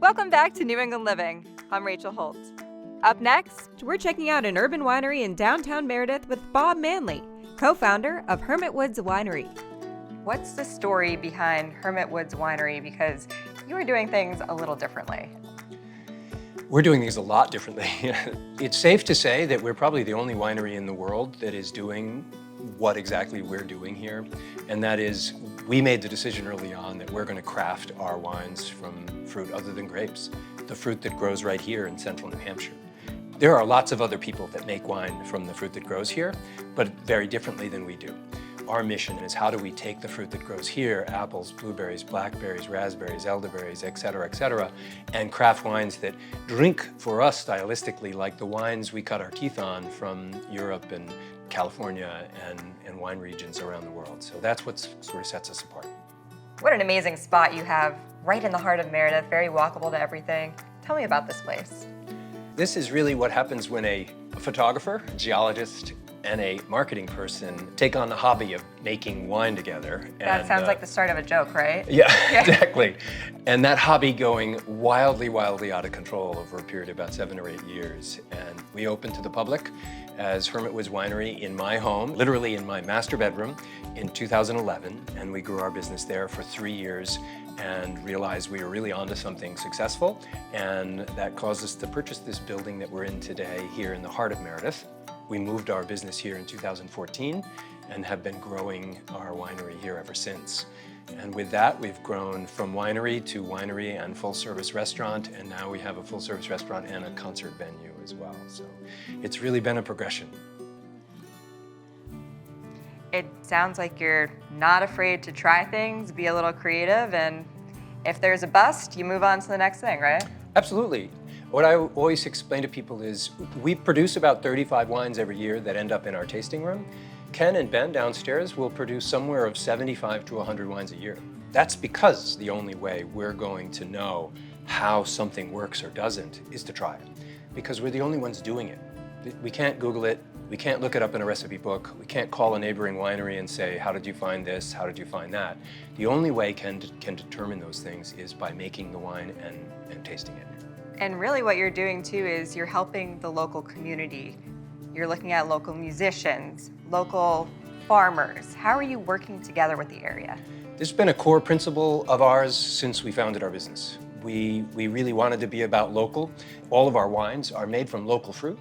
Welcome back to New England Living. I'm Rachel Holt. Up next, we're checking out an urban winery in downtown Meredith with Bob Manley, co-founder of Hermit Woods Winery. What's the story behind Hermit Woods Winery? Because you were doing things a little differently. We're doing things a lot differently. It's safe to say that we're probably the only winery in the world that is doing what exactly we're doing here. And that is, we made the decision early on that we're going to craft our wines from fruit other than grapes, the fruit that grows right here in central New Hampshire. There are lots of other people that make wine from the fruit that grows here, but very differently than we do. Our mission is how do we take the fruit that grows here, apples, blueberries, blackberries, raspberries, elderberries, et cetera, and craft wines that drink for us stylistically like the wines we cut our teeth on from Europe and California and wine regions around the world. So that's what sort of sets us apart. What an amazing spot you have right in the heart of Meredith, very walkable to everything. Tell me about this place. This is really what happens when a photographer, a geologist, and a marketing person take on the hobby of making wine together. That sounds like the start of a joke, right? Yeah, exactly. And that hobby going wildly out of control over a period of about 7 or 8 years. And we opened to the public as Hermit Woods Winery in my home, literally in my master bedroom in 2011. And we grew our business there for 3 years and realized we were really onto something successful. And that caused us to purchase this building that we're in today here in the heart of Meredith. We moved our business here in 2014 and have been growing our winery here ever since. And with that, we've grown from winery and full-service restaurant, and now we have a full-service restaurant and a concert venue as well. So it's really been a progression. It sounds like you're not afraid to try things, be a little creative, and if there's a bust, you move on to the next thing, right? Absolutely. What I always explain to people is we produce about 35 wines every year that end up in our tasting room. Ken and Ben downstairs will produce somewhere of 75 to 100 wines a year. That's because the only way we're going to know how something works or doesn't is to try it, because we're the only ones doing it. We can't Google it. We can't look it up in a recipe book. We can't call a neighboring winery and say, how did you find this? How did you find that? The only way can determine those things is by making the wine and tasting it. And really what you're doing too is you're helping the local community. You're looking at local musicians, local farmers. How are you working together with the area? This has been a core principle of ours since we founded our business. We really wanted to be about local. All of our wines are made from local fruit.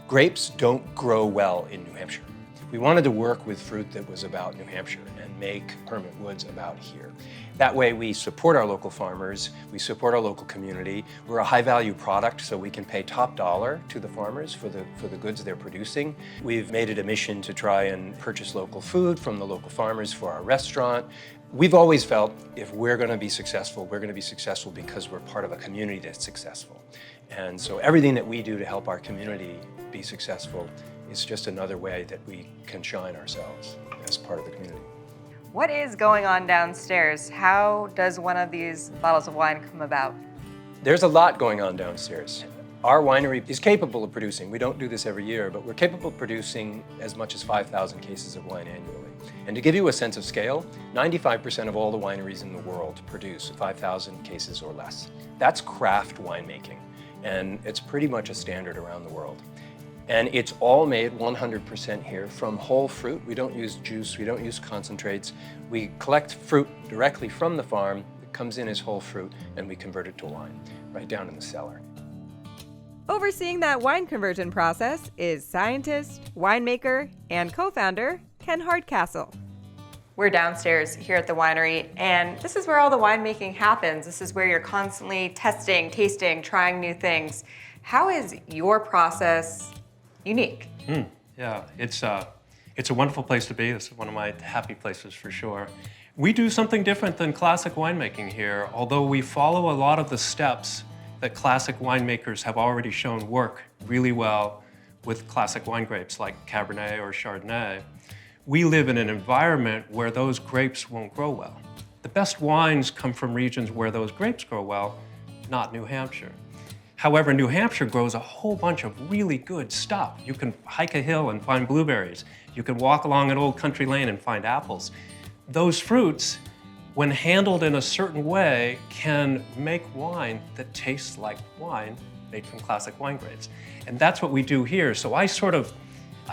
Grapes don't grow well in New Hampshire. We wanted to work with fruit that was about New Hampshire and make Hermit Woods about here. That way we support our local farmers, we support our local community. We're a high-value product, so we can pay top dollar to the farmers for the goods they're producing. We've made it a mission to try and purchase local food from the local farmers for our restaurant. We've always felt if we're going to be successful, we're going to be successful because we're part of a community that's successful. And so everything that we do to help our community be successful is just another way that we can shine ourselves as part of the community. What is going on downstairs? How does one of these bottles of wine come about? There's a lot going on downstairs. Our winery is capable of producing, we don't do this every year, but we're capable of producing as much as 5,000 cases of wine annually. And to give you a sense of scale, 95% of all the wineries in the world produce 5,000 cases or less. That's craft winemaking, and it's pretty much a standard around the world. And it's all made 100% here from whole fruit. We don't use juice, we don't use concentrates. We collect fruit directly from the farm. It comes in as whole fruit, and we convert it to wine right down in the cellar. Overseeing that wine conversion process is scientist, winemaker, and co-founder Ken Hardcastle. We're downstairs here at the winery, and this is where all the winemaking happens. This is where you're constantly testing, tasting, trying new things. How is your process unique? Yeah, it's a wonderful place to be. This is one of my happy places for sure. We do something different than classic winemaking here, although we follow a lot of the steps that classic winemakers have already shown work really well with classic wine grapes like Cabernet or Chardonnay. We live in an environment where those grapes won't grow well. The best wines come from regions where those grapes grow well, not New Hampshire. However, New Hampshire grows a whole bunch of really good stuff. You can hike a hill and find blueberries. You can walk along an old country lane and find apples. Those fruits when handled in a certain way, can make wine that tastes like wine made from classic wine grapes. And that's what we do here. So I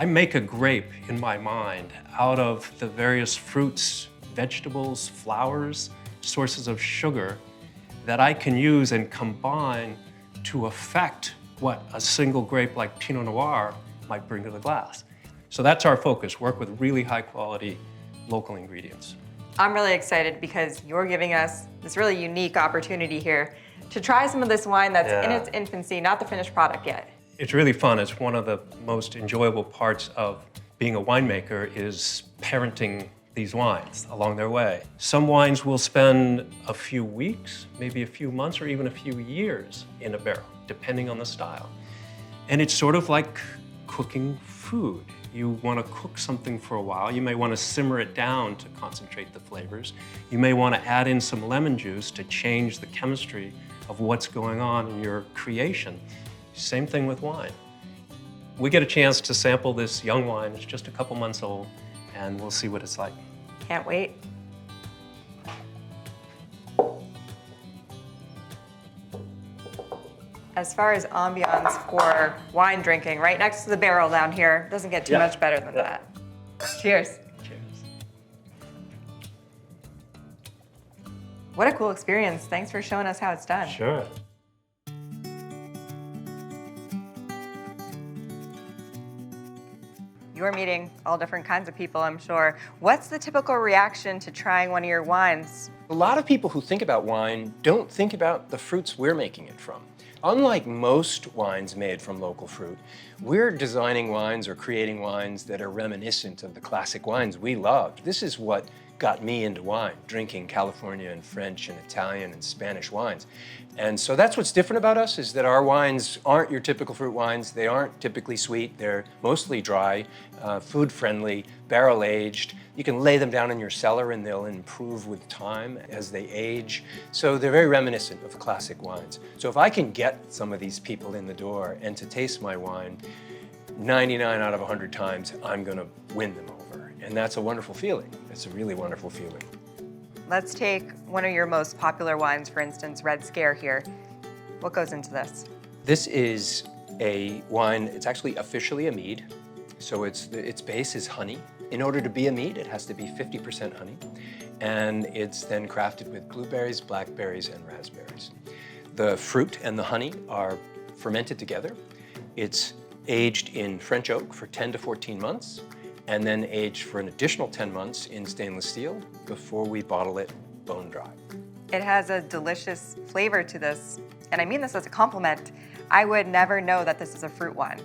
make a grape in my mind out of the various fruits, vegetables, flowers, sources of sugar that I can use and combine to affect what a single grape like Pinot Noir might bring to the glass. So that's our focus, work with really high quality local ingredients. I'm really excited because you're giving us this really unique opportunity here to try some of this wine that's in its infancy, not the finished product yet. It's really fun. It's one of the most enjoyable parts of being a winemaker is parenting these wines along their way. Some wines will spend a few weeks, maybe a few months, or even a few years in a barrel, depending on the style. And it's sort of like cooking food. You want to cook something for a while. You may want to simmer it down to concentrate the flavors. You may want to add in some lemon juice to change the chemistry of what's going on in your creation. Same thing with wine. We get a chance to sample this young wine. It's just a couple months old, and we'll see what it's like. Can't wait. As far as ambiance for wine drinking, right next to the barrel down here, doesn't get too much better than that. Cheers. Cheers. What a cool experience. Thanks for showing us how it's done. Sure. You're meeting all different kinds of people, I'm sure. What's the typical reaction to trying one of your wines? A lot of people who think about wine don't think about the fruits we're making it from. Unlike most wines made from local fruit, we're designing wines or creating wines that are reminiscent of the classic wines we loved. This is what got me into wine, drinking California and French and Italian and Spanish wines. And so that's what's different about us, is that our wines aren't your typical fruit wines. They aren't typically sweet. They're mostly dry, food-friendly, barrel-aged. You can lay them down in your cellar and they'll improve with time as they age. So they're very reminiscent of classic wines. So if I can get some of these people in the door and to taste my wine, 99 out of 100 times, I'm gonna win them over. And that's a wonderful feeling. It's a really wonderful feeling. Let's take one of your most popular wines, for instance, Red Scare here. What goes into this? This is a wine, it's actually officially a mead. So its base is honey. In order to be a mead, it has to be 50% honey. And it's then crafted with blueberries, blackberries, and raspberries. The fruit and the honey are fermented together. It's aged in French oak for 10 to 14 months, and then aged for an additional 10 months in stainless steel before we bottle it bone dry. It has a delicious flavor to this, and I mean this as a compliment. I would never know that this is a fruit wine.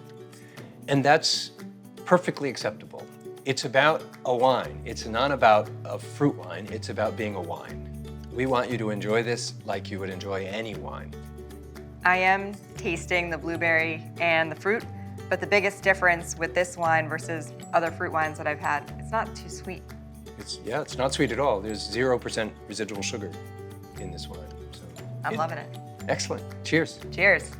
And that's perfectly acceptable. It's about a wine. It's not about a fruit wine, it's about being a wine. We want you to enjoy this like you would enjoy any wine. I am tasting the blueberry and the fruit, but the biggest difference with this wine versus other fruit wines that I've had, it's not too sweet. It's not sweet at all. There's 0% residual sugar in this wine. So I'm loving it. Excellent. Cheers. Cheers.